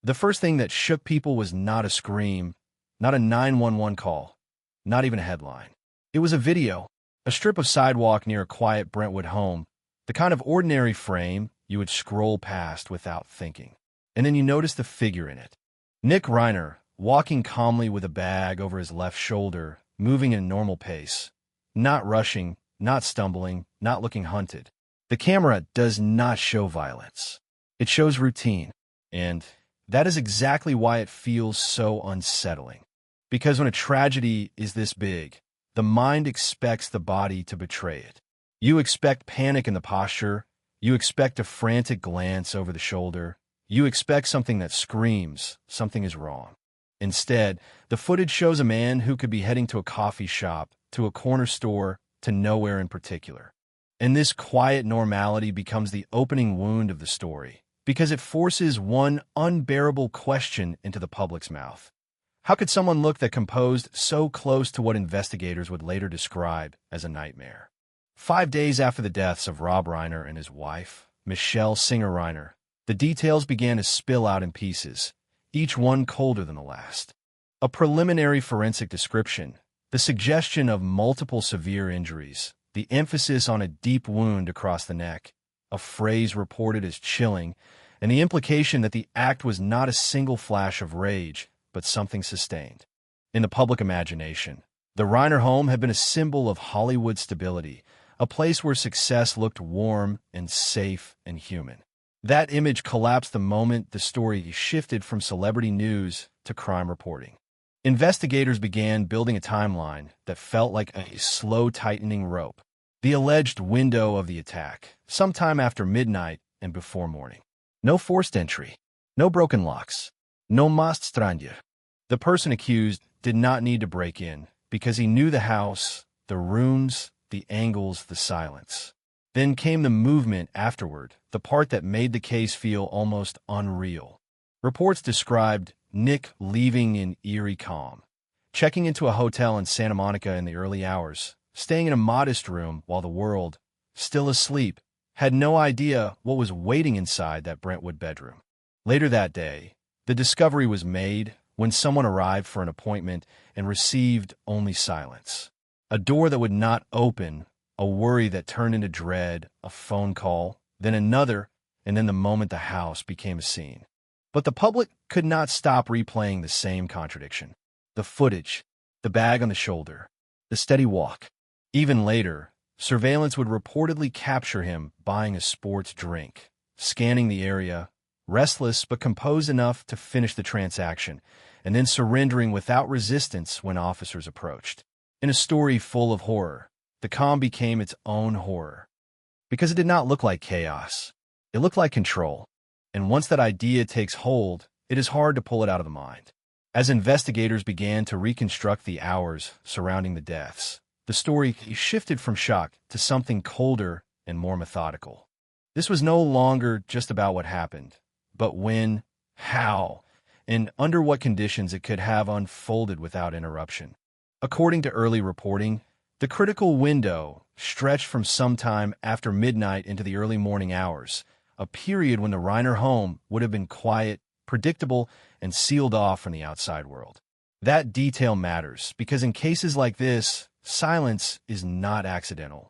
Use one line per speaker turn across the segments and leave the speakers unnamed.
The first thing that shook people was not a scream, not a 911 call, not even a headline. It was a video, a strip of sidewalk near a quiet Brentwood home, the kind of ordinary frame you would scroll past without thinking. And then you notice the figure in it. Nick Reiner, walking calmly with a bag over his left shoulder, moving at a normal pace, not rushing, not stumbling, not looking hunted. The camera does not show violence. It shows routine. And that is exactly why it feels so unsettling. Because when a tragedy is this big, the mind expects the body to betray it. You expect panic in the posture. You expect a frantic glance over the shoulder. You expect something that screams something is wrong. Instead, the footage shows a man who could be heading to a coffee shop, to a corner store, to nowhere in particular. And this quiet normality becomes the opening wound of the story, because it forces one unbearable question into the public's mouth. How could someone look that composed so close to what investigators would later describe as a nightmare? 5 days after the deaths of Rob Reiner and his wife, Michele Singer Reiner, the details began to spill out in pieces, each one colder than the last. A preliminary forensic description, the suggestion of multiple severe injuries, the emphasis on a deep wound across the neck, a phrase reported as chilling, and the implication that the act was not a single flash of rage, but something sustained. In the public imagination, the Reiner home had been a symbol of Hollywood stability, a place where success looked warm and safe and human. That image collapsed the moment the story shifted from celebrity news to crime reporting. Investigators began building a timeline that felt like a slow tightening rope. The alleged window of the attack, sometime after midnight and before morning. No forced entry, no broken locks, no mast stranger. The person accused did not need to break in because he knew the house, the rooms, the angles, the silence. Then came the movement afterward, the part that made the case feel almost unreal. Reports described Nick leaving in eerie calm, checking into a hotel in Santa Monica in the early hours, staying in a modest room while the world, still asleep, had no idea what was waiting inside that Brentwood bedroom. Later that day, the discovery was made when someone arrived for an appointment and received only silence. A door that would not open, a worry that turned into dread, a phone call, then another, and then the moment the house became a scene. But the public could not stop replaying the same contradiction. The footage, the bag on the shoulder, the steady walk. Even later, surveillance would reportedly capture him buying a sports drink, scanning the area, restless but composed enough to finish the transaction, and then surrendering without resistance when officers approached. In a story full of horror, the calm became its own horror. Because it did not look like chaos. It looked like control. And once that idea takes hold, it is hard to pull it out of the mind. As investigators began to reconstruct the hours surrounding the deaths, the story shifted from shock to something colder and more methodical. This was no longer just about what happened, but when, how, and under what conditions it could have unfolded without interruption. According to early reporting, the critical window stretched from sometime after midnight into the early morning hours, a period when the Reiner home would have been quiet, predictable, and sealed off from the outside world. That detail matters because in cases like this, silence is not accidental.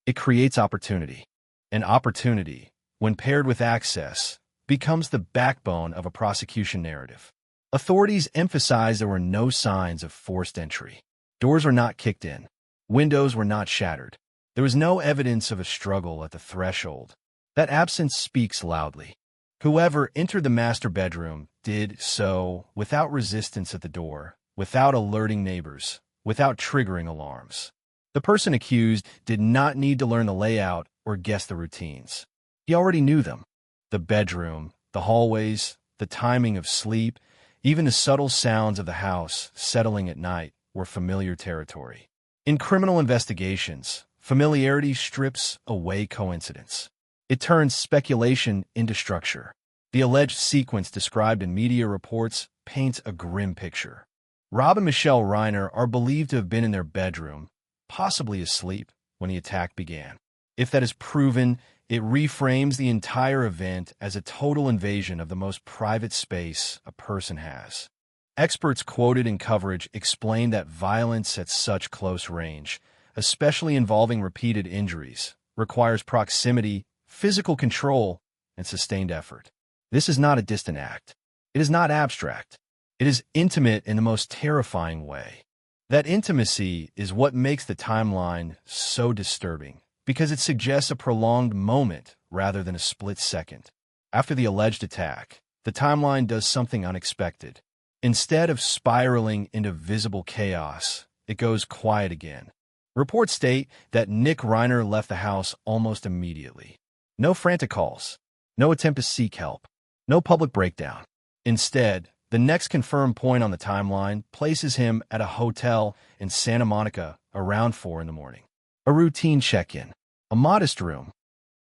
It creates opportunity. And opportunity, when paired with access, becomes the backbone of a prosecution narrative. Authorities emphasized there were no signs of forced entry. Doors were not kicked in. Windows were not shattered. There was no evidence of a struggle at the threshold. That absence speaks loudly. Whoever entered the master bedroom did so without resistance at the door, without alerting neighbors, without triggering alarms. The person accused did not need to learn the layout or guess the routines. He already knew them. The bedroom, the hallways, the timing of sleep, even the subtle sounds of the house settling at night were familiar territory. In criminal investigations, familiarity strips away coincidence. It turns speculation into structure. The alleged sequence described in media reports paints a grim picture. Rob and Michele Reiner are believed to have been in their bedroom, possibly asleep, when the attack began. If that is proven, It reframes the entire event as a total invasion of the most private space a person has. Experts quoted in coverage explained that violence at such close range, especially involving repeated injuries, requires proximity, physical control, and sustained effort. This is not a distant act. It is not abstract. It is intimate in the most terrifying way. That intimacy is what makes the timeline so disturbing, because it suggests a prolonged moment rather than a split second. After the alleged attack, the timeline does something unexpected. Instead of spiraling into visible chaos, it goes quiet again. Reports state that Nick Reiner left the house almost immediately. No frantic calls, no attempt to seek help, no public breakdown. Instead, the next confirmed point on the timeline places him at a hotel in Santa Monica around 4 in the morning. A routine check-in, a modest room,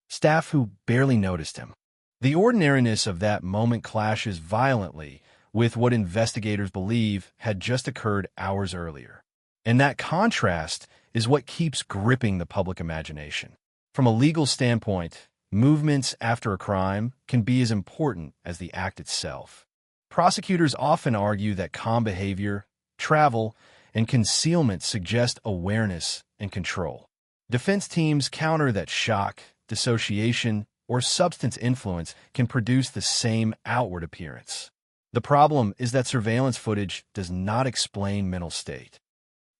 staff who barely noticed him. The ordinariness of that moment clashes violently with what investigators believe had just occurred hours earlier. And that contrast is what keeps gripping the public imagination. From a legal standpoint, movements after a crime can be as important as the act itself. Prosecutors often argue that calm behavior, travel, and concealment suggest awareness and control. Defense teams counter that shock, dissociation, or substance influence can produce the same outward appearance. The problem is that surveillance footage does not explain mental state.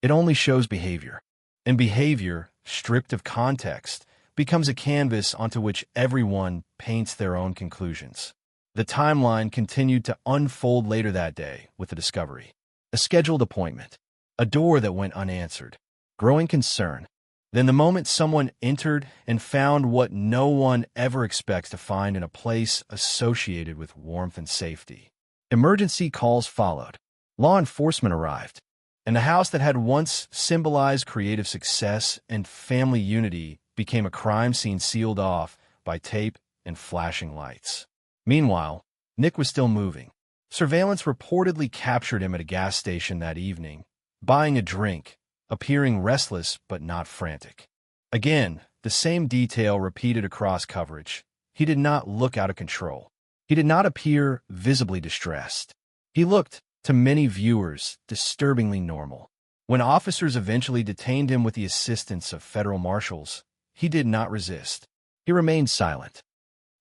It only shows behavior. And behavior, stripped of context, becomes a canvas onto which everyone paints their own conclusions. The timeline continued to unfold later that day with a discovery. A scheduled appointment. A door that went unanswered. Growing concern. Then the moment someone entered and found what no one ever expects to find in a place associated with warmth and safety. Emergency calls followed. Law enforcement arrived. And the house that had once symbolized creative success and family unity became a crime scene sealed off by tape and flashing lights. Meanwhile, Nick was still moving. Surveillance reportedly captured him at a gas station that evening, buying a drink, appearing restless but not frantic. Again, the same detail repeated across coverage. He did not look out of control. He did not appear visibly distressed. He looked, to many viewers, disturbingly normal. When officers eventually detained him with the assistance of federal marshals, he did not resist. He remained silent.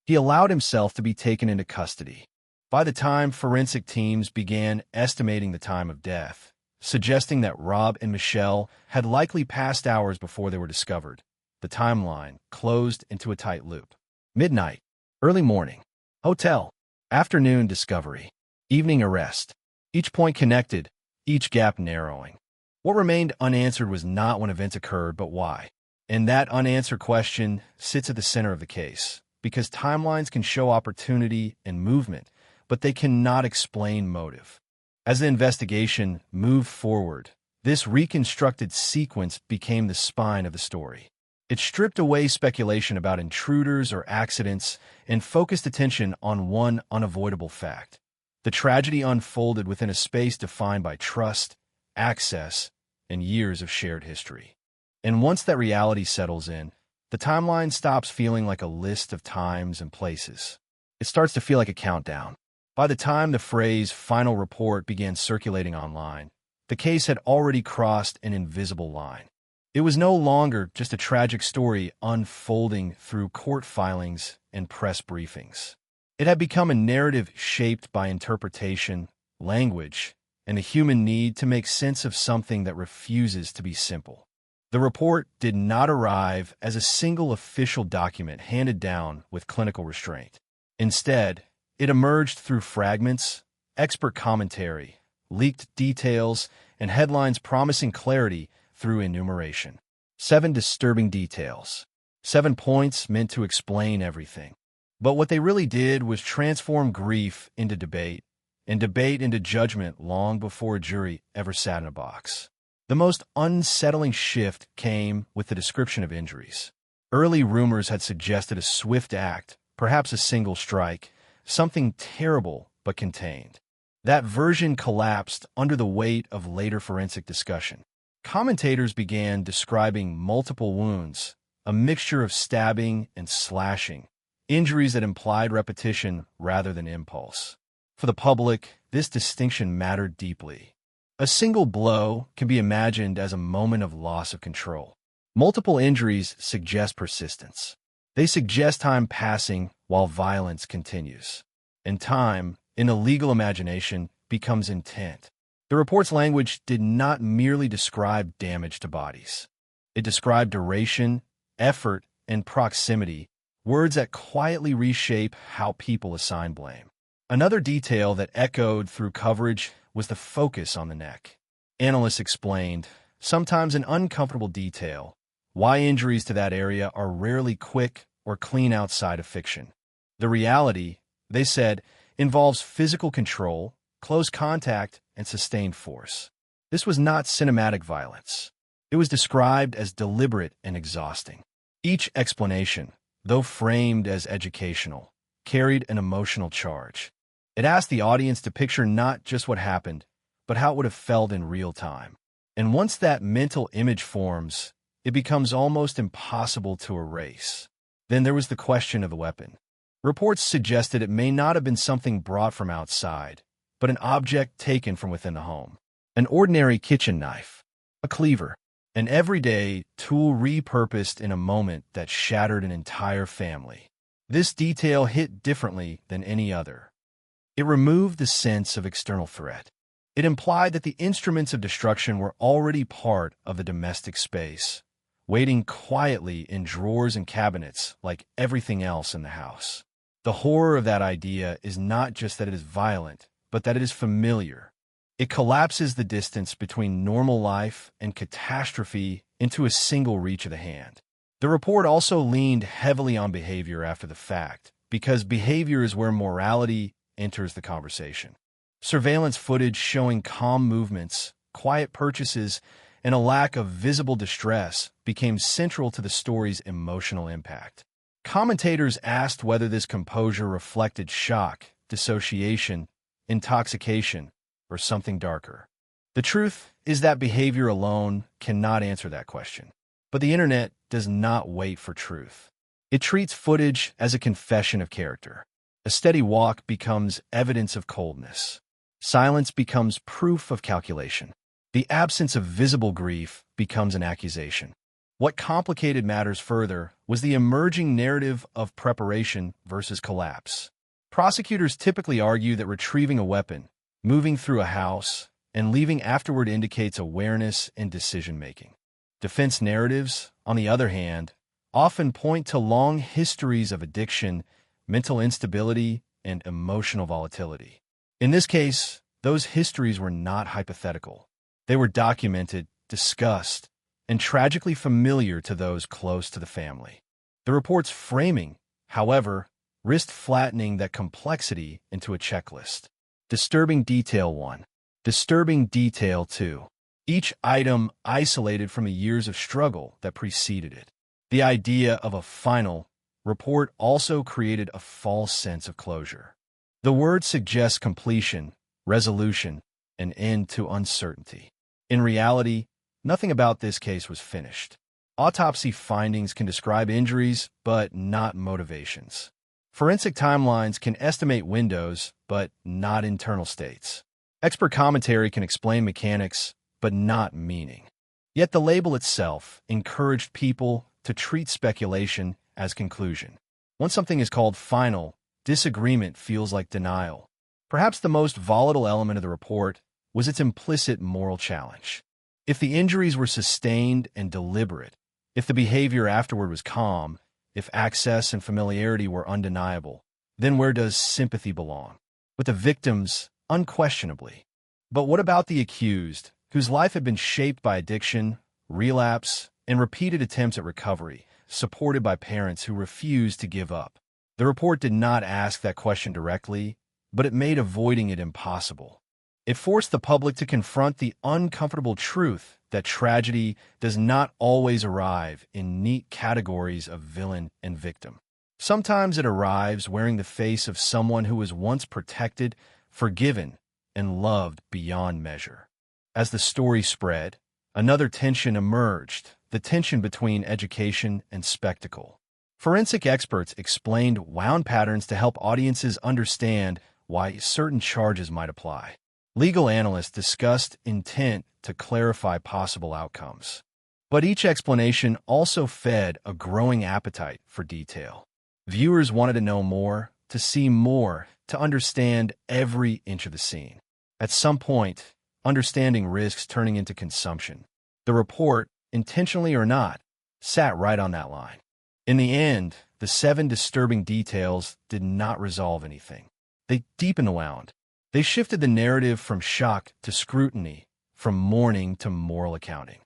He allowed himself to be taken into custody. By the time forensic teams began estimating the time of death, suggesting that Rob and Michele had likely passed hours before they were discovered, the timeline closed into a tight loop. Midnight, early morning, hotel, afternoon discovery, evening arrest. Each point connected, each gap narrowing. What remained unanswered was not when events occurred, but why. And that unanswered question sits at the center of the case, because timelines can show opportunity and movement, but they cannot explain motive. As the investigation moved forward, this reconstructed sequence became the spine of the story. It stripped away speculation about intruders or accidents and focused attention on one unavoidable fact. The tragedy unfolded within a space defined by trust, access, and years of shared history. And once that reality settles in, the timeline stops feeling like a list of times and places. It starts to feel like a countdown. By the time the phrase "final report" began circulating online, the case had already crossed an invisible line. It was no longer just a tragic story unfolding through court filings and press briefings. It had become a narrative shaped by interpretation, language, and the human need to make sense of something that refuses to be simple. The report did not arrive as a single official document handed down with clinical restraint. Instead, it emerged through fragments, expert commentary, leaked details, and headlines promising clarity through enumeration. 7 disturbing details. 7 points meant to explain everything. But what they really did was transform grief into debate, and debate into judgment long before a jury ever sat in a box. The most unsettling shift came with the description of injuries. Early rumors had suggested a swift act, perhaps a single strike, something terrible but contained. That version collapsed under the weight of later forensic discussion. Commentators began describing multiple wounds, a mixture of stabbing and slashing, injuries that implied repetition rather than impulse. For the public, this distinction mattered deeply. A single blow can be imagined as a moment of loss of control. Multiple injuries suggest persistence. They suggest time passing while violence continues. And time, in a legal imagination, becomes intent. The report's language did not merely describe damage to bodies. It described duration, effort, and proximity, words that quietly reshape how people assign blame. Another detail that echoed through coverage was the focus on the neck. Analysts explained, sometimes an uncomfortable detail, why injuries to that area are rarely quick or clean outside of fiction. The reality, they said, involves physical control, close contact, and sustained force. This was not cinematic violence. It was described as deliberate and exhausting. Each explanation, though framed as educational, carried an emotional charge. It asked the audience to picture not just what happened, but how it would have felt in real time. And once that mental image forms, it becomes almost impossible to erase. Then there was the question of the weapon. Reports suggested it may not have been something brought from outside, but an object taken from within the home. An ordinary kitchen knife, a cleaver, an everyday tool repurposed in a moment that shattered an entire family. This detail hit differently than any other. It removed the sense of external threat. It implied that the instruments of destruction were already part of the domestic space, waiting quietly in drawers and cabinets like everything else in the house. The horror of that idea is not just that it is violent, but that it is familiar. It collapses the distance between normal life and catastrophe into a single reach of the hand. The report also leaned heavily on behavior after the fact, because behavior is where morality enters the conversation. Surveillance footage showing calm movements, quiet purchases, and a lack of visible distress became central to the story's emotional impact. Commentators asked whether this composure reflected shock, dissociation, intoxication, or something darker. The truth is that behavior alone cannot answer that question. But the internet does not wait for truth. It treats footage as a confession of character. A steady walk becomes evidence of coldness. Silence becomes proof of calculation. The absence of visible grief becomes an accusation. What complicated matters further was the emerging narrative of preparation versus collapse. Prosecutors typically argue that retrieving a weapon, moving through a house, and leaving afterward indicates awareness and decision-making. Defense narratives, on the other hand, often point to long histories of addiction, mental instability, and emotional volatility. In this case, those histories were not hypothetical. They were documented, discussed, and tragically familiar to those close to the family. The report's framing, however, risked flattening that complexity into a checklist. Disturbing detail 1. Disturbing detail 2. Each item isolated from the years of struggle that preceded it. The idea of a final report also created a false sense of closure. The word suggests completion, resolution, an end to uncertainty. In reality, nothing about this case was finished. Autopsy findings can describe injuries, but not motivations. Forensic timelines can estimate windows, but not internal states. Expert commentary can explain mechanics, but not meaning. Yet the label itself encouraged people to treat speculation as conclusion. Once something is called final, disagreement feels like denial. Perhaps the most volatile element of the report was its implicit moral challenge. If the injuries were sustained and deliberate, if the behavior afterward was calm, if access and familiarity were undeniable, then where does sympathy belong? With the victims, unquestionably. But what about the accused, whose life had been shaped by addiction, relapse, and repeated attempts at recovery, supported by parents who refused to give up? The report did not ask that question directly, but it made avoiding it impossible. It forced the public to confront the uncomfortable truth that tragedy does not always arrive in neat categories of villain and victim. Sometimes it arrives wearing the face of someone who was once protected, forgiven, and loved beyond measure. As the story spread, another tension emerged, the tension between education and spectacle. Forensic experts explained wound patterns to help audiences understand why certain charges might apply. Legal analysts discussed intent to clarify possible outcomes. But each explanation also fed a growing appetite for detail. Viewers wanted to know more, to see more, to understand every inch of the scene. At some point, understanding risks turning into consumption. The report, intentionally or not, sat right on that line. In the end, the 7 disturbing details did not resolve anything. They deepened the wound. They shifted the narrative from shock to scrutiny, from mourning to moral accounting.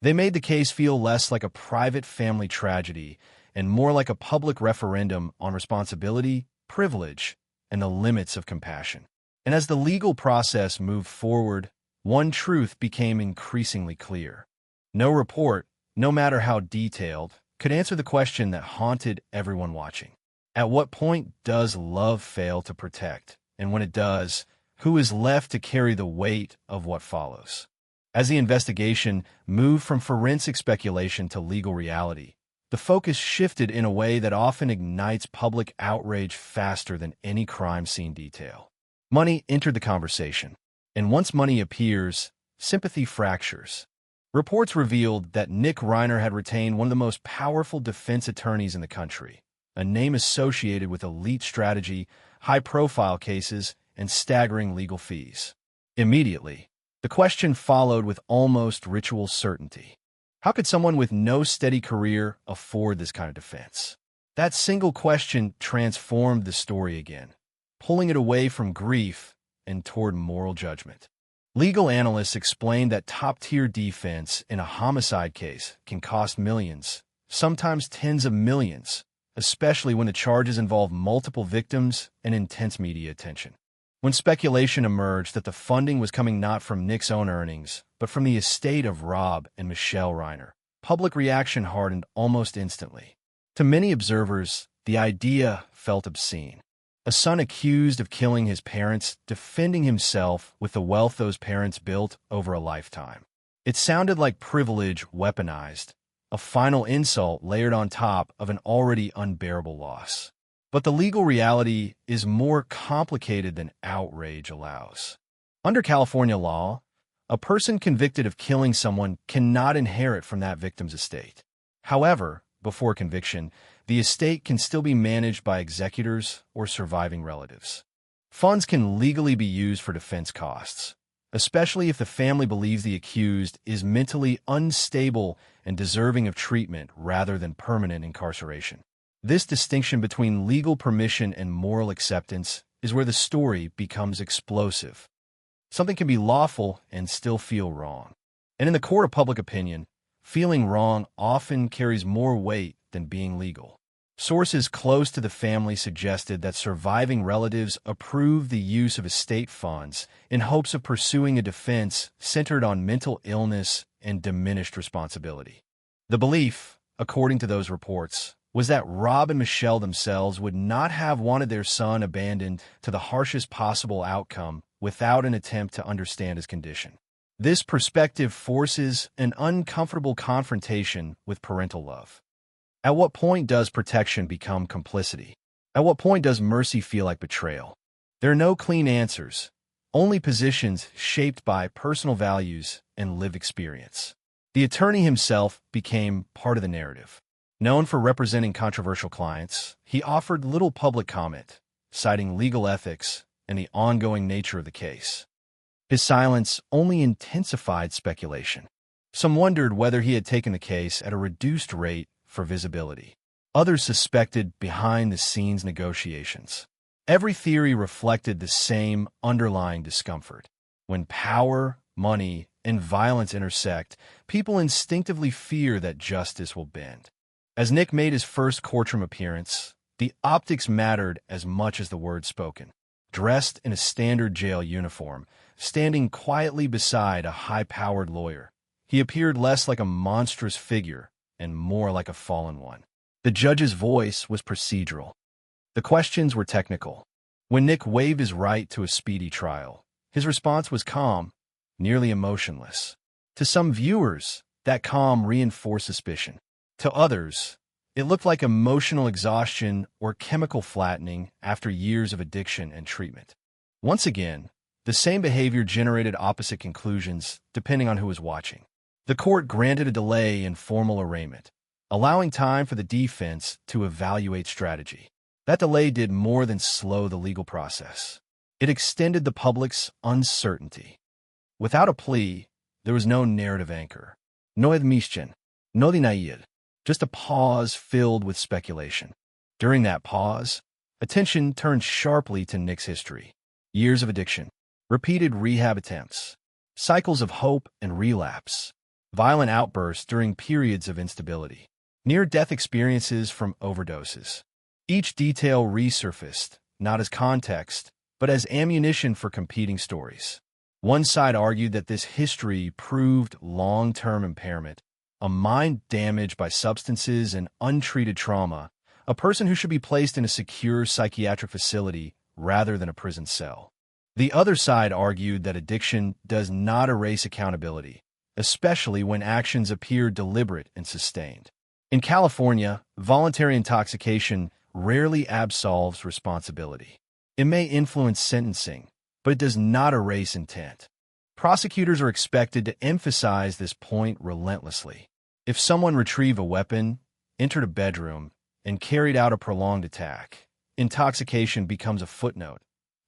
They made the case feel less like a private family tragedy and more like a public referendum on responsibility, privilege, and the limits of compassion. And as the legal process moved forward, one truth became increasingly clear. No report, no matter how detailed, could answer the question that haunted everyone watching. At what point does love fail to protect? And when it does, who is left to carry the weight of what follows? As the investigation moved from forensic speculation to legal reality, the focus shifted in a way that often ignites public outrage faster than any crime scene detail. Money entered the conversation, and once money appears, sympathy fractures. Reports revealed that Nick Reiner had retained one of the most powerful defense attorneys in the country, a name associated with elite strategy, high-profile cases, and staggering legal fees. Immediately, the question followed with almost ritual certainty. How could someone with no steady career afford this kind of defense? That single question transformed the story again, pulling it away from grief and toward moral judgment. Legal analysts explained that top-tier defense in a homicide case can cost millions, sometimes tens of millions, especially when the charges involve multiple victims and intense media attention. When speculation emerged that the funding was coming not from Nick's own earnings, but from the estate of Rob and Michele Reiner, public reaction hardened almost instantly. To many observers, the idea felt obscene. A son accused of killing his parents, defending himself with the wealth those parents built over a lifetime. It sounded like privilege weaponized, a final insult layered on top of an already unbearable loss. But the legal reality is more complicated than outrage allows. Under California law, a person convicted of killing someone cannot inherit from that victim's estate. However, before conviction, the estate can still be managed by executors or surviving relatives. Funds can legally be used for defense costs, especially if the family believes the accused is mentally unstable and deserving of treatment rather than permanent incarceration. This distinction between legal permission and moral acceptance is where the story becomes explosive. Something can be lawful and still feel wrong. And in the court of public opinion, feeling wrong often carries more weight than being legal. Sources close to the family suggested that surviving relatives approved the use of estate funds in hopes of pursuing a defense centered on mental illness and diminished responsibility. The belief, according to those reports, was that Rob and Michele themselves would not have wanted their son abandoned to the harshest possible outcome without an attempt to understand his condition. This perspective forces an uncomfortable confrontation with parental love. At what point does protection become complicity? At what point does mercy feel like betrayal? There are no clean answers, only positions shaped by personal values and lived experience. The attorney himself became part of the narrative. Known for representing controversial clients, he offered little public comment, citing legal ethics and the ongoing nature of the case. His silence only intensified speculation. Some wondered whether he had taken the case at a reduced rate for visibility. Others suspected behind-the-scenes negotiations. Every theory reflected the same underlying discomfort. When power, money, and violence intersect, people instinctively fear that justice will bend. As Nick made his first courtroom appearance, the optics mattered as much as the words spoken. Dressed in a standard jail uniform, standing quietly beside a high-powered lawyer, he appeared less like a monstrous figure and more like a fallen one. The judge's voice was procedural. The questions were technical. When Nick waived his right to a speedy trial, his response was calm, nearly emotionless. To some viewers, That calm reinforced suspicion. To others, it looked like emotional exhaustion or chemical flattening after years of addiction and treatment. Once again, the same behavior generated opposite conclusions depending on who was watching. The court granted a delay in formal arraignment, allowing time for the defense to evaluate strategy. That delay did more than slow the legal process. It extended the public's uncertainty. Without a plea, there was no narrative anchor. No admission, no denial, just a pause filled with speculation. During that pause, attention turned sharply to Nick's history. Years of addiction, repeated rehab attempts, cycles of hope and relapse, violent outbursts during periods of instability, near-death experiences from overdoses. Each detail resurfaced, not as context, but as ammunition for competing stories. One side argued that this history proved long-term impairment, a mind damaged by substances and untreated trauma, a person who should be placed in a secure psychiatric facility rather than a prison cell. The other side argued that addiction does not erase accountability, especially when actions appear deliberate and sustained. In California, voluntary intoxication rarely absolves responsibility. It may influence sentencing, but it does not erase intent. Prosecutors are expected to emphasize this point relentlessly. If someone retrieved a weapon, entered a bedroom, and carried out a prolonged attack, intoxication becomes a footnote,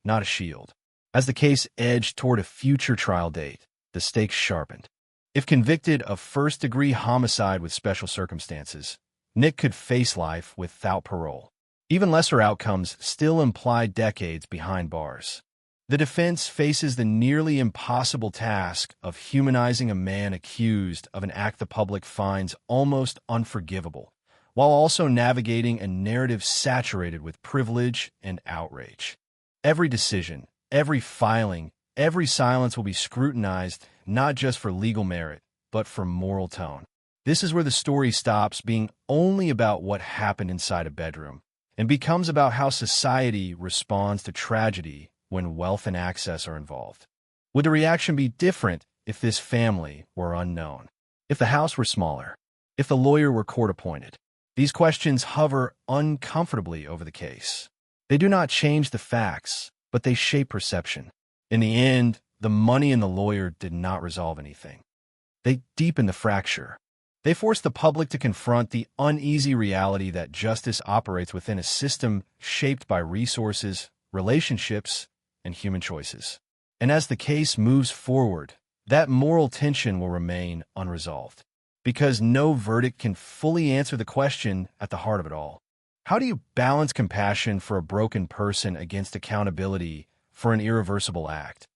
not a shield. As the case edged toward a future trial date, the stakes sharpened. If convicted of first-degree homicide with special circumstances, Nick could face life without parole. Even lesser outcomes still imply decades behind bars. The defense faces the nearly impossible task of humanizing a man accused of an act the public finds almost unforgivable, while also navigating a narrative saturated with privilege and outrage. Every decision, every filing, every silence will be scrutinized not just for legal merit, but for moral tone. This is where the story stops being only about what happened inside a bedroom and becomes about how society responds to tragedy when wealth and access are involved. Would the reaction be different if this family were unknown? If the house were smaller? If the lawyer were court-appointed? These questions hover uncomfortably over the case. They do not change the facts, but they shape perception. In the end, the money and the lawyer did not resolve anything. They deepen the fracture. They force the public to confront the uneasy reality that justice operates within a system shaped by resources, relationships, and human choices. And as the case moves forward, that moral tension will remain unresolved, because no verdict can fully answer the question at the heart of it all. How do you balance compassion for a broken person against accountability for an irreversible act,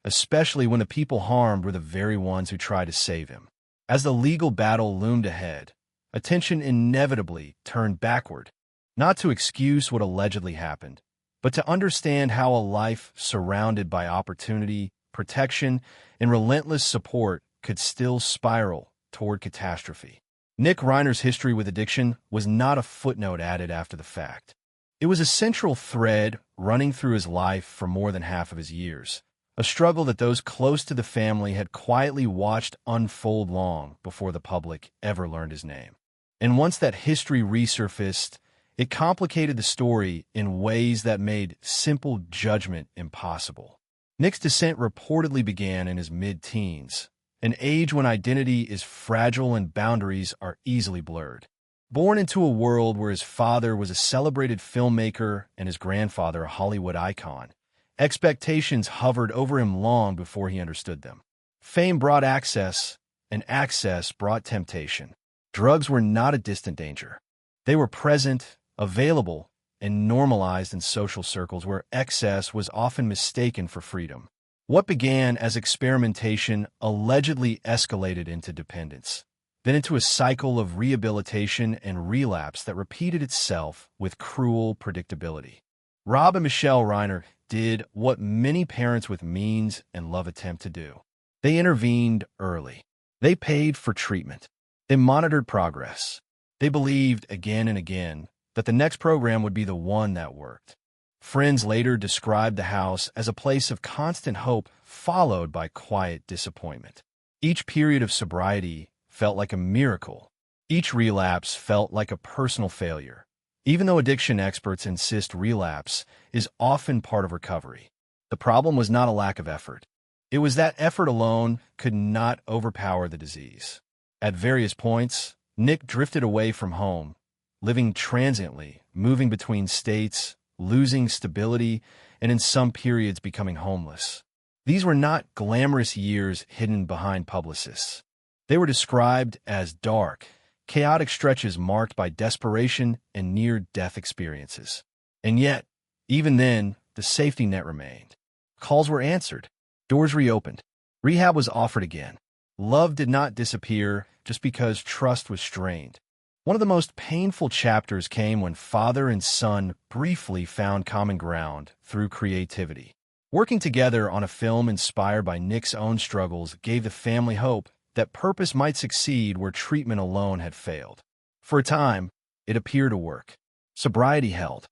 especially when the people harmed were the very ones who tried to save him? As the legal battle loomed ahead, attention inevitably turned backward, not to excuse what allegedly happened, but to understand how a life surrounded by opportunity, protection, and relentless support could still spiral toward catastrophe. Nick Reiner's history with addiction was not a footnote added after the fact. It was a central thread running through his life for more than half of his years, a struggle that those close to the family had quietly watched unfold long before the public ever learned his name. And once that history resurfaced, it complicated the story in ways that made simple judgment impossible. Nick's descent reportedly began in his mid-teens, an age when identity is fragile and boundaries are easily blurred. Born into a world where his father was a celebrated filmmaker and his grandfather a Hollywood icon, expectations hovered over him long before he understood them. Fame brought access, and access brought temptation. Drugs were not a distant danger. They were present, available, and normalized in social circles where excess was often mistaken for freedom. What began as experimentation allegedly escalated into dependence, then into a cycle of rehabilitation and relapse that repeated itself with cruel predictability. Rob and Michele Reiner did what many parents with means and love attempt to do. They intervened early. They paid for treatment. They monitored progress. They believed again and again that the next program would be the one that worked. Friends later described the house as a place of constant hope followed by quiet disappointment. Each period of sobriety felt like a miracle. Each relapse felt like a personal failure, even though addiction experts insist relapse is often part of recovery. The problem was not a lack of effort. It was that effort alone could not overpower the disease. At various points, Nick drifted away from home, living transiently, moving between states, losing stability, and in some periods becoming homeless. These were not glamorous years hidden behind publicists. They were described as dark, chaotic stretches marked by desperation and near-death experiences. And yet, even then, the safety net remained. Calls were answered. Doors reopened. Rehab was offered again. Love did not disappear just because trust was strained. One of the most painful chapters came when father and son briefly found common ground through creativity. Working together on a film inspired by Nick's own struggles gave the family hope that purpose might succeed where treatment alone had failed. For a time, it appeared to work. Sobriety held.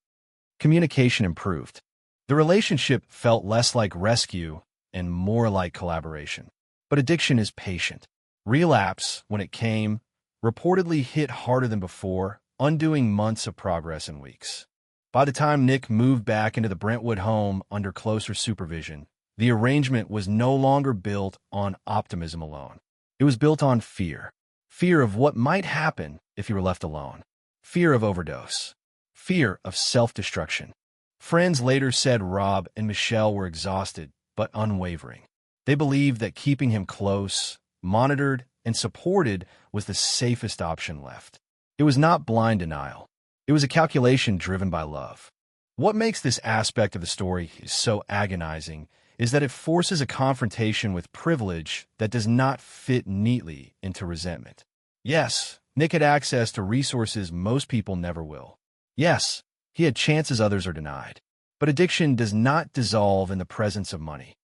Communication improved. The relationship felt less like rescue and more like collaboration. But addiction is patient. Relapse, when it came, reportedly hit harder than before, undoing months of progress in weeks. By the time Nick moved back into the Brentwood home under closer supervision, the arrangement was no longer built on optimism alone. It was built on fear. Fear of what might happen if you were left alone. Fear of overdose. Fear of self-destruction. Friends later said Rob and Michele were exhausted but unwavering. They believed that keeping him close, monitored, and supported was the safest option left. It was not blind denial. It was a calculation driven by love. What makes this aspect of the story so agonizing is that it forces a confrontation with privilege that does not fit neatly into resentment. Yes, Nick had access to resources most people never will. Yes, he had chances others are denied. But addiction does not dissolve in the presence of money.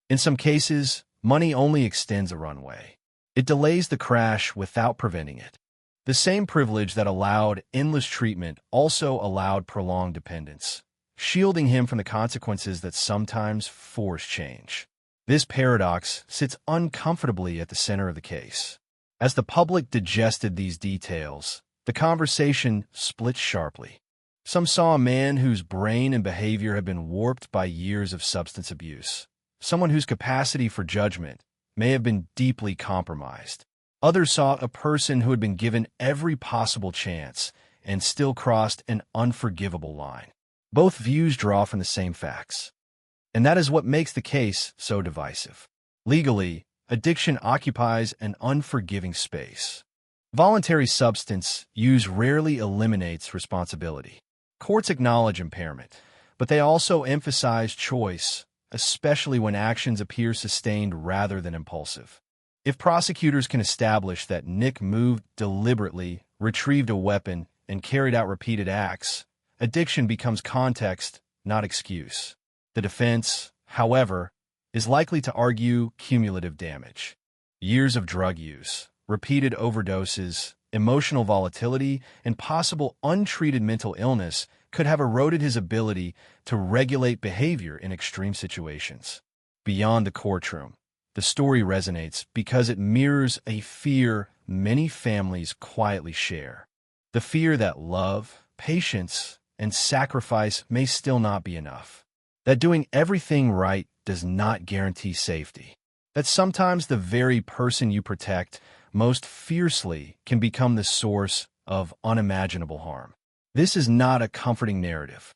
In some cases, money only extends a runway. It delays the crash without preventing it. The same privilege that allowed endless treatment also allowed prolonged dependence, shielding him from the consequences that sometimes force change. This paradox sits uncomfortably at the center of the case. As the public digested these details, the conversation split sharply. Some saw a man whose brain and behavior had been warped by years of substance abuse, someone whose capacity for judgment may have been deeply compromised. Others saw a person who had been given every possible chance and still crossed an unforgivable line. Both views draw from the same facts. And that is what makes the case so divisive. Legally, addiction occupies an unforgiving space. Voluntary substance use rarely eliminates responsibility. Courts acknowledge impairment, but they also emphasize choice, especially when actions appear sustained rather than impulsive. If prosecutors can establish that Nick moved deliberately, retrieved a weapon, and carried out repeated acts, addiction becomes context, not excuse. The defense, however, is likely to argue cumulative damage. Years of drug use, repeated overdoses, emotional volatility, and possible untreated mental illness could have eroded his ability to regulate behavior in extreme situations. Beyond the courtroom, the story resonates because it mirrors a fear many families quietly share. The fear that love, patience, and sacrifice may still not be enough. That doing everything right does not guarantee safety. That sometimes the very person you protect most fiercely can become the source of unimaginable harm. This is not a comforting narrative.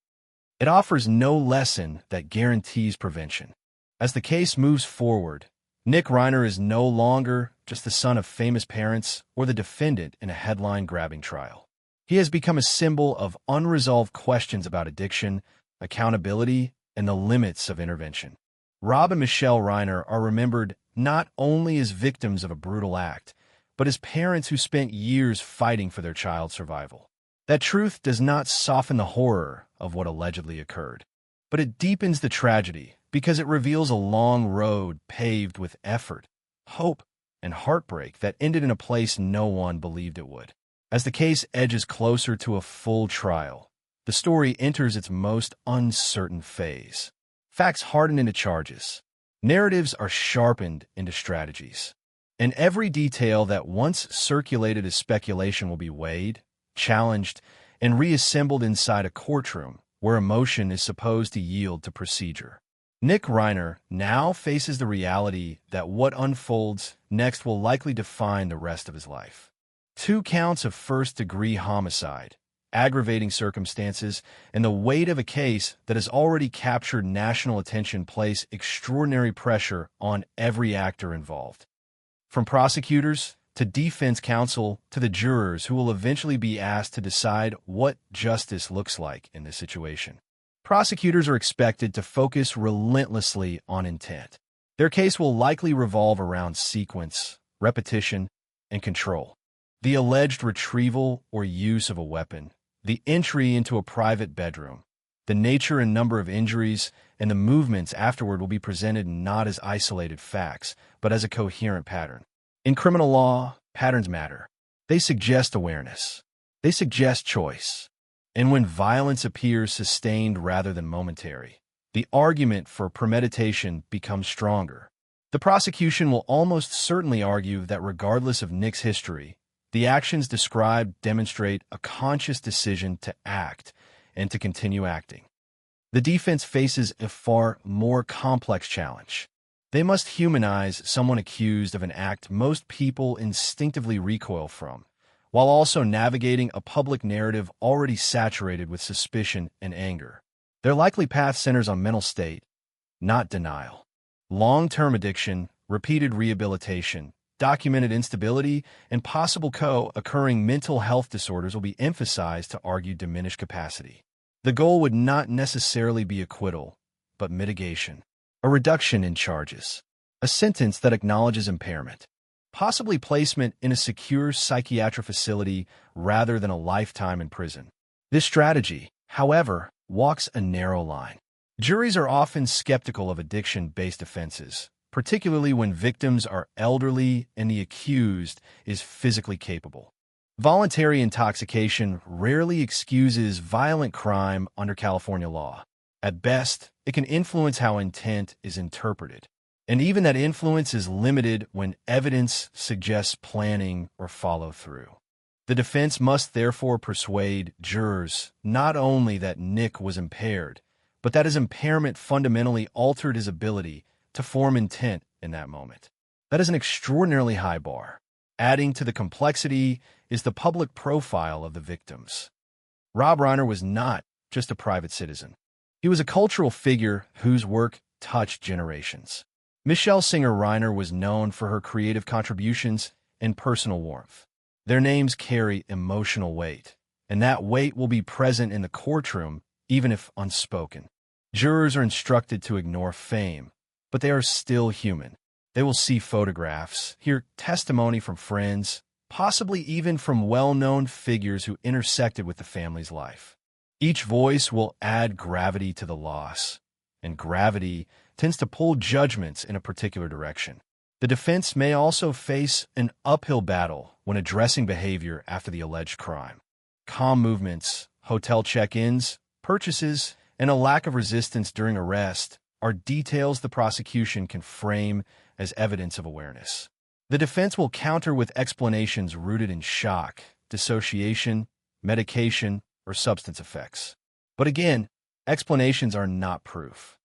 It offers no lesson that guarantees prevention. As the case moves forward, Nick Reiner is no longer just the son of famous parents or the defendant in a headline-grabbing trial. He has become a symbol of unresolved questions about addiction, accountability, and the limits of intervention. Rob and Michele Reiner are remembered not only as victims of a brutal act, but as parents who spent years fighting for their child's survival. That truth does not soften the horror of what allegedly occurred, but it deepens the tragedy because it reveals a long road paved with effort, hope, and heartbreak that ended in a place no one believed it would. As the case edges closer to a full trial, the story enters its most uncertain phase. Facts harden into charges. Narratives are sharpened into strategies. And every detail that once circulated as speculation will be weighed, challenged, and reassembled inside a courtroom where emotion is supposed to yield to procedure. Nick Reiner now faces the reality that what unfolds next will likely define the rest of his life. 2 counts of first-degree homicide, aggravating circumstances, and the weight of a case that has already captured national attention place extraordinary pressure on every actor involved. From prosecutors to defense counsel to the jurors who will eventually be asked to decide what justice looks like in this situation. Prosecutors are expected to focus relentlessly on intent. Their case will likely revolve around sequence, repetition, and control. The alleged retrieval or use of a weapon, the entry into a private bedroom, the nature and number of injuries, and the movements afterward will be presented not as isolated facts, but as a coherent pattern. In criminal law, patterns matter. They suggest awareness. They suggest choice. And when violence appears sustained rather than momentary, the argument for premeditation becomes stronger. The prosecution will almost certainly argue that regardless of Nick's history, the actions described demonstrate a conscious decision to act and to continue acting. The defense faces a far more complex challenge. They must humanize someone accused of an act most people instinctively recoil from, while also navigating a public narrative already saturated with suspicion and anger. Their likely path centers on mental state, not denial. Long-term addiction, repeated rehabilitation, documented instability, and possible co-occurring mental health disorders will be emphasized to argue diminished capacity. The goal would not necessarily be acquittal, but mitigation, a reduction in charges, a sentence that acknowledges impairment, possibly placement in a secure psychiatric facility rather than a lifetime in prison. This strategy, however, walks a narrow line. Juries are often skeptical of addiction-based offenses, particularly when victims are elderly and the accused is physically capable. Voluntary intoxication rarely excuses violent crime under California law. At best, it can influence how intent is interpreted. And even that influence is limited when evidence suggests planning or follow-through. The defense must therefore persuade jurors not only that Nick was impaired, but that his impairment fundamentally altered his ability to form intent in that moment. That is an extraordinarily high bar. Adding to the complexity is the public profile of the victims. Rob Reiner was not just a private citizen. He was a cultural figure whose work touched generations. Michele Singer Reiner was known for her creative contributions and personal warmth. Their names carry emotional weight, and that weight will be present in the courtroom even if unspoken. Jurors are instructed to ignore fame, but they are still human. They will see photographs, hear testimony from friends, possibly even from well-known figures who intersected with the family's life. Each voice will add gravity to the loss, and gravity tends to pull judgments in a particular direction. The defense may also face an uphill battle when addressing behavior after the alleged crime. Calm movements, hotel check-ins, purchases, and a lack of resistance during arrest are details the prosecution can frame as evidence of awareness. The defense will counter with explanations rooted in shock, dissociation, medication, or substance effects. But again, explanations are not proof.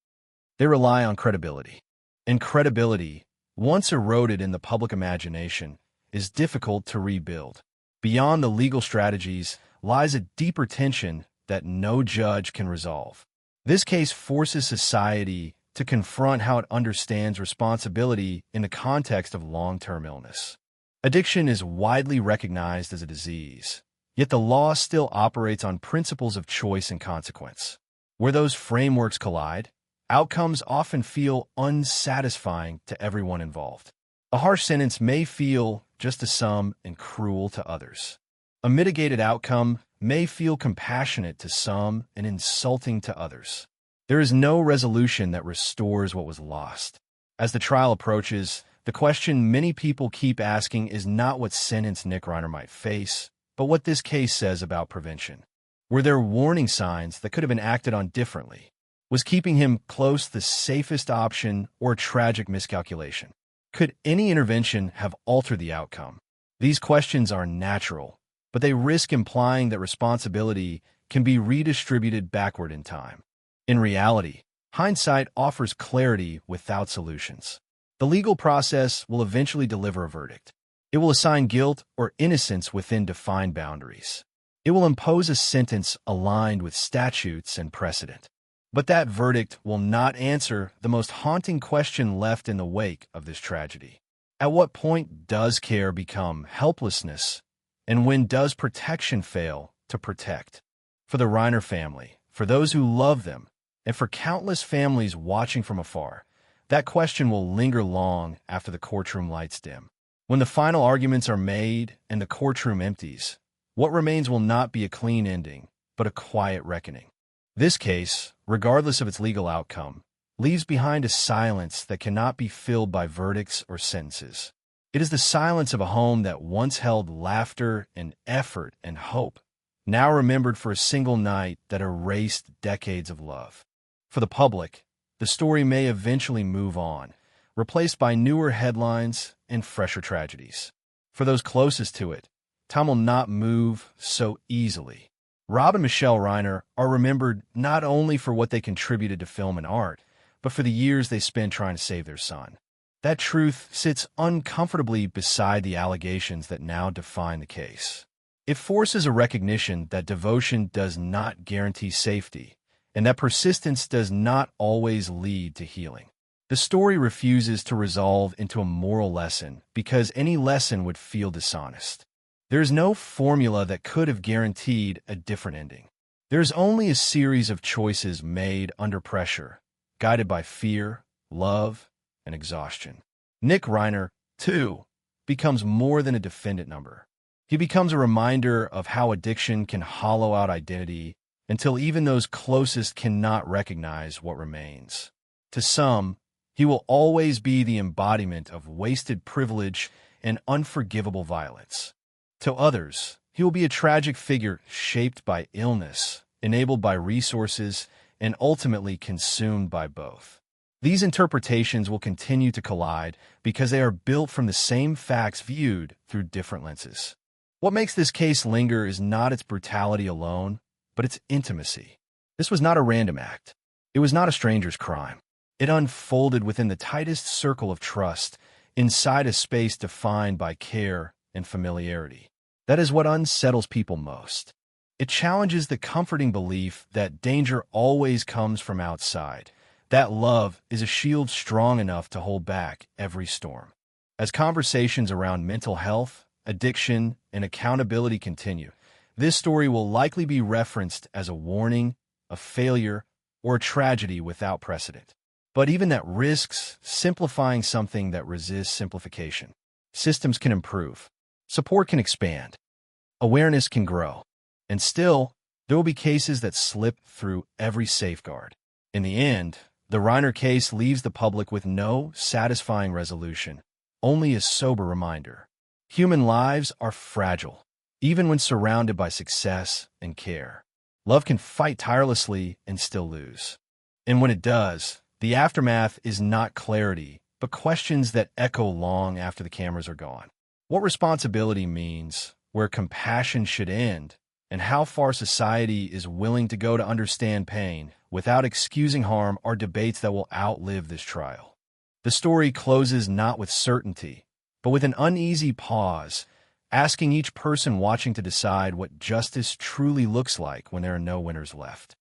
They rely on credibility. And credibility, once eroded in the public imagination, is difficult to rebuild. Beyond the legal strategies lies a deeper tension that no judge can resolve. This case forces society to confront how it understands responsibility in the context of long-term illness. Addiction is widely recognized as a disease, yet the law still operates on principles of choice and consequence. Where those frameworks collide, outcomes often feel unsatisfying to everyone involved. A harsh sentence may feel just to some and cruel to others. A mitigated outcome may feel compassionate to some and insulting to others. There is no resolution that restores what was lost. As the trial approaches, the question many people keep asking is not what sentence Nick Reiner might face, but what this case says about prevention. Were there warning signs that could have been acted on differently? Was keeping him close the safest option or a tragic miscalculation? Could any intervention have altered the outcome? These questions are natural, but they risk implying that responsibility can be redistributed backward in time. In reality, hindsight offers clarity without solutions. The legal process will eventually deliver a verdict. It will assign guilt or innocence within defined boundaries. It will impose a sentence aligned with statutes and precedent. But that verdict will not answer the most haunting question left in the wake of this tragedy. At what point does care become helplessness, and when does protection fail to protect? For the Reiner family, for those who love them, and for countless families watching from afar, that question will linger long after the courtroom lights dim. When the final arguments are made and the courtroom empties, what remains will not be a clean ending, but a quiet reckoning. This case, regardless of its legal outcome, leaves behind a silence that cannot be filled by verdicts or sentences. It is the silence of a home that once held laughter and effort and hope, now remembered for a single night that erased decades of love. For the public, the story may eventually move on, replaced by newer headlines and fresher tragedies. For those closest to it, time will not move so easily. Rob and Michele Reiner are remembered not only for what they contributed to film and art, but for the years they spent trying to save their son. That truth sits uncomfortably beside the allegations that now define the case. It forces a recognition that devotion does not guarantee safety, and that persistence does not always lead to healing. The story refuses to resolve into a moral lesson because any lesson would feel dishonest. There is no formula that could have guaranteed a different ending. There is only a series of choices made under pressure, guided by fear, love, and exhaustion. Nick Reiner, too, becomes more than a defendant number. He becomes a reminder of how addiction can hollow out identity until even those closest cannot recognize what remains. To some, he will always be the embodiment of wasted privilege and unforgivable violence. To others, he will be a tragic figure shaped by illness, enabled by resources, and ultimately consumed by both. These interpretations will continue to collide because they are built from the same facts viewed through different lenses. What makes this case linger is not its brutality alone, but its intimacy. This was not a random act. It was not a stranger's crime. It unfolded within the tightest circle of trust, inside a space defined by care and familiarity. That is what unsettles people most. It challenges the comforting belief that danger always comes from outside, that love is a shield strong enough to hold back every storm. As conversations around mental health, addiction, and accountability continue, this story will likely be referenced as a warning, a failure, or a tragedy without precedent. But even that risks simplifying something that resists simplification. Systems can improve. Support can expand. Awareness can grow. And still, there will be cases that slip through every safeguard. In the end, the Reiner case leaves the public with no satisfying resolution, only a sober reminder. Human lives are fragile, even when surrounded by success and care. Love can fight tirelessly and still lose. And when it does, the aftermath is not clarity, but questions that echo long after the cameras are gone. What responsibility means, where compassion should end, and how far society is willing to go to understand pain without excusing harm are debates that will outlive this trial. The story closes not with certainty, but with an uneasy pause, asking each person watching to decide what justice truly looks like when there are no winners left.